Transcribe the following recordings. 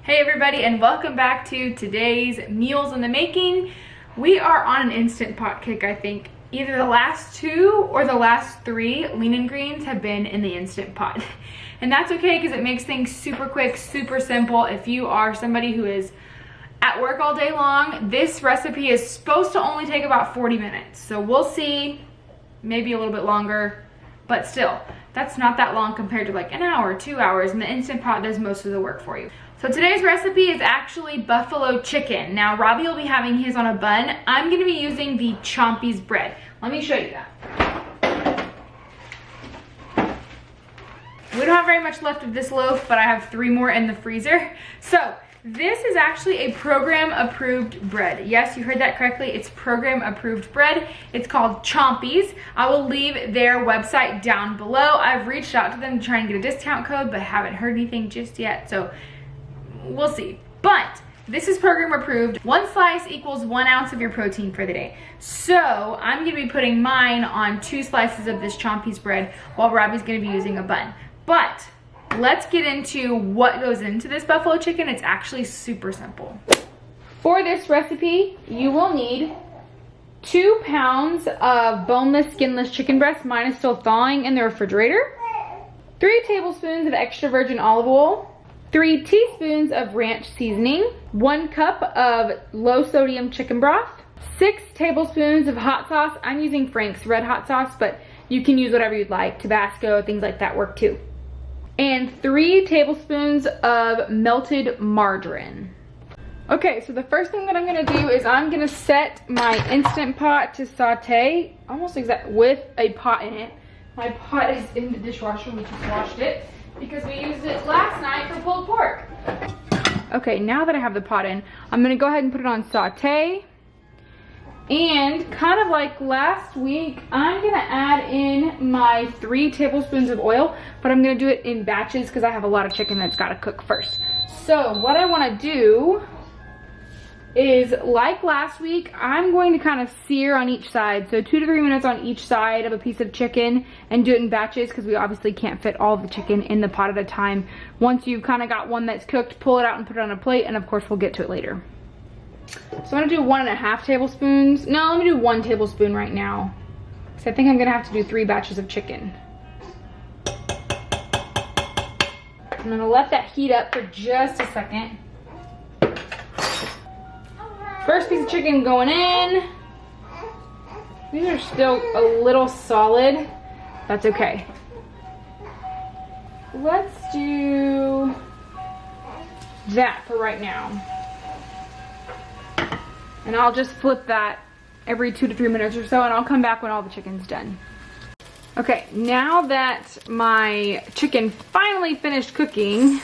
Hey everybody, and welcome back to today's Meals in the Making. We are on an Instant Pot kick, I think. Either the last 2 or the last 3 lean and greens have been in the Instant Pot. And that's okay because it makes things super quick, super simple. If you are somebody who is at work all day long, this recipe is supposed to only take about 40 minutes. So we'll see, maybe a little bit longer, but still, that's not that long compared to like an hour, 2 hours, and the Instant Pot does most of the work for you. So today's recipe is actually buffalo chicken. Now Robbie will be having his on a bun. I'm gonna be using the Chompy's bread. Let me show you that. We don't have very much left of this loaf, but I have 3 more in the freezer. So this is actually a program approved bread. Yes, you heard that correctly. It's program approved bread. It's called Chompy's. I will leave their website down below. I've reached out to them to try and get a discount code, but haven't heard anything just yet. So we'll see. But this is program approved. 1 slice equals 1 ounce of your protein for the day. So I'm gonna be putting mine on 2 slices of this Chompy's bread while Robbie's gonna be using a bun. But let's get into what goes into this buffalo chicken. It's actually super simple. For this recipe, you will need 2 pounds of boneless, skinless chicken breast. Mine is still thawing in the refrigerator. 3 tablespoons of extra virgin olive oil. 3 teaspoons of ranch seasoning, 1 cup of low sodium chicken broth, 6 tablespoons of hot sauce. I'm using Frank's red hot sauce, but you can use whatever you'd like. Tabasco, things like that work too. And 3 tablespoons of melted margarine. Okay, so the first thing that I'm gonna do is I'm gonna set my Instant Pot to saute, almost exact with a pot in it. My pot is in the dishwasher, we just washed it, because we used it last night for pulled pork. Okay, now that I have the pot in, I'm gonna go ahead and put it on saute. And kind of like last week, I'm gonna add in my 3 tablespoons of oil, but I'm gonna do it in batches because I have a lot of chicken that's gotta cook first. So what I wanna do is, like last week, I'm going to kind of sear on each side. So 2 to 3 minutes on each side of a piece of chicken, and do it in batches because we obviously can't fit all of the chicken in the pot at a time. Once you've kind of got one that's cooked, pull it out and put it on a plate, and of course we'll get to it later. So I'm gonna do 1.5 tablespoons. No, let me do 1 tablespoon right now, because I think I'm gonna have to do 3 batches of chicken. I'm gonna let that heat up for just a second. First piece of chicken going in. These are still a little solid. That's okay. Let's do that for right now. And I'll just flip that every 2 to 3 minutes or so, and I'll come back when all the chicken's done. Okay, now that my chicken finally finished cooking,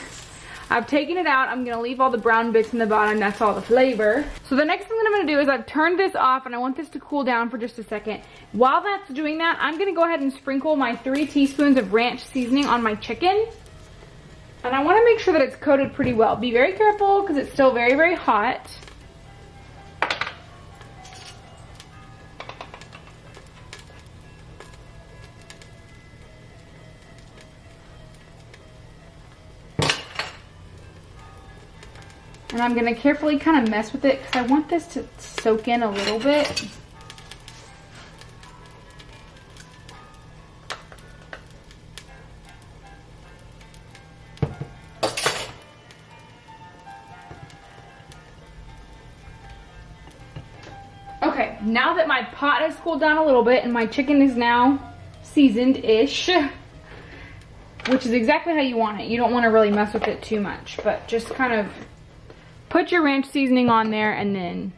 I've taken it out. I'm gonna leave all the brown bits in the bottom. That's all the flavor. So the next thing that I'm gonna do is I've turned this off, and I want this to cool down for just a second. While that's doing that, I'm gonna go ahead and sprinkle my 3 teaspoons of ranch seasoning on my chicken. And I wanna make sure that it's coated pretty well. Be very careful because it's still very, very hot. And I'm gonna carefully kind of mess with it because I want this to soak in a little bit. Okay, now that my pot has cooled down a little bit and my chicken is now seasoned-ish, which is exactly how you want it. You don't want to really mess with it too much, but just kind of put your ranch seasoning on there and then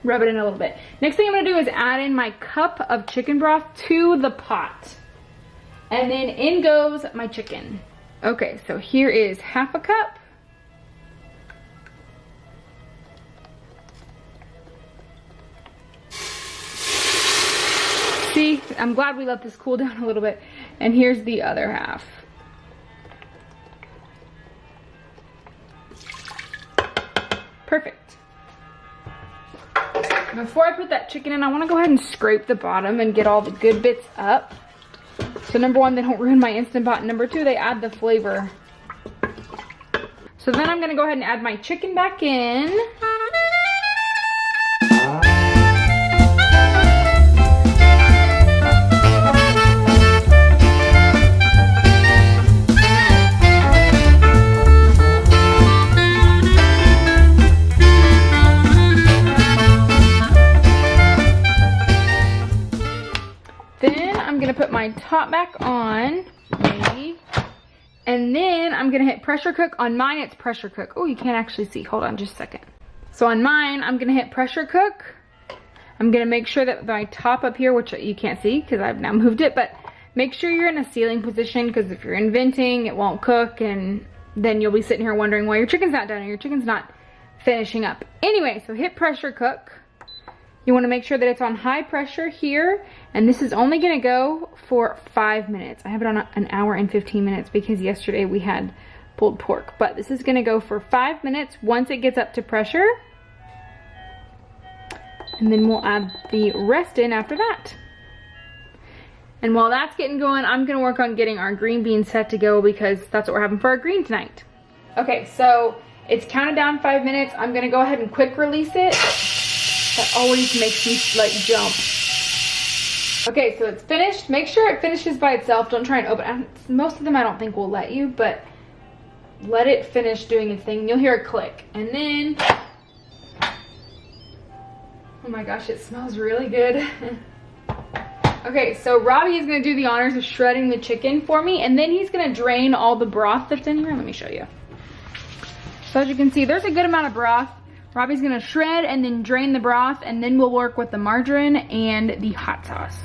rub it in a little bit. Next thing I'm gonna do is add in my cup of chicken broth to the pot. And then in goes my chicken. Okay, so here is 1/2 cup. See, I'm glad we let this cool down a little bit. And here's the other half. Perfect. Before I put that chicken in, I want to go ahead and scrape the bottom and get all the good bits up. So number 1, they don't ruin my Instant Pot. Number 2, they add the flavor. So then I'm gonna go ahead and add my chicken back in. Then I'm gonna put my top back on, maybe. And then I'm gonna hit pressure cook. On mine, it's pressure cook. Oh, you can't actually see. Hold on just a second. So on mine, I'm gonna hit pressure cook. I'm gonna make sure that my top up here, which you can't see because I've now moved it, but make sure you're in a sealing position, because if you're inventing, it won't cook, and then you'll be sitting here wondering why your chicken's not done and your chicken's not finishing up. Anyway, so hit pressure cook. You want to make sure that it's on high pressure here, and this is only going to go for 5 minutes. I have it on an hour and 15 minutes because yesterday we had pulled pork, but this is going to go for 5 minutes once it gets up to pressure, and then we'll add the rest in after that. And while that's getting going, I'm going to work on getting our green beans set to go, because that's what we're having for our green tonight. Okay, so it's counted down 5 minutes. I'm going to go ahead and quick release it. That always makes me like jump. Okay, so it's finished. Make sure it finishes by itself. Don't try and open it. Most of them I don't think will let you, but let it finish doing its thing. You'll hear a click. And then, oh my gosh, it smells really good. Okay, so Robbie is gonna do the honors of shredding the chicken for me, and then he's gonna drain all the broth that's in here. Let me show you. So as you can see, there's a good amount of broth. Robbie's gonna shred and then drain the broth, and then we'll work with the margarine and the hot sauce.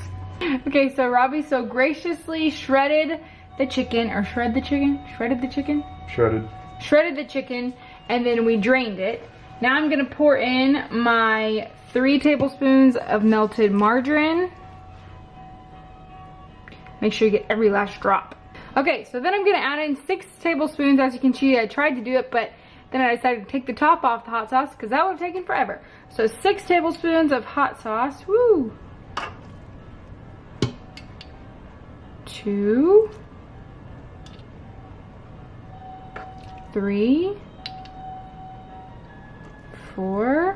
Okay, so Robbie so graciously shredded the chicken, or shredded the chicken, and then we drained it. Now I'm gonna pour in my 3 tablespoons of melted margarine. Make sure you get every last drop. Okay, so then I'm gonna add in 6 tablespoons. As you can see, I tried to do it, but then I decided to take the top off the hot sauce because that would have taken forever. So 6 tablespoons of hot sauce. Woo! 2, 3, 4,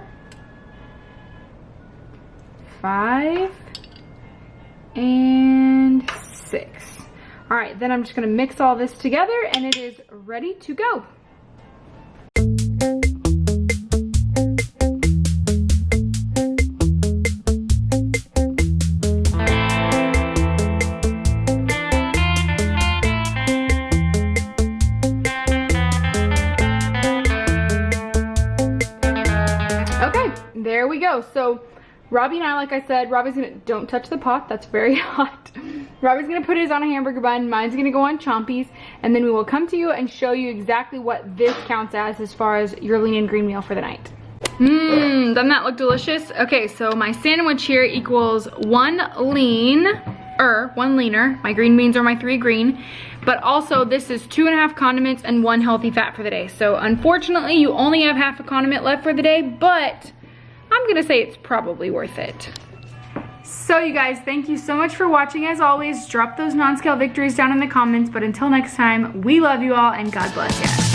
5, and 6. All right, then I'm just gonna mix all this together and it is ready to go. There we go. So Robbie and I, like I said, Robbie's gonna, don't touch the pot, that's very hot. Robbie's gonna put his on a hamburger bun, mine's gonna go on Chompies, and then we will come to you and show you exactly what this counts as far as your lean and green meal for the night. Doesn't that look delicious? Okay, so my sandwich here equals 1 leaner, my green beans are my 3 green, but also this is 2.5 condiments and 1 healthy fat for the day. So unfortunately, you only have half a condiment left for the day, but I'm gonna say it's probably worth it. So you guys, thank you so much for watching. As always, drop those non-scale victories down in the comments, but until next time, we love you all and God bless you.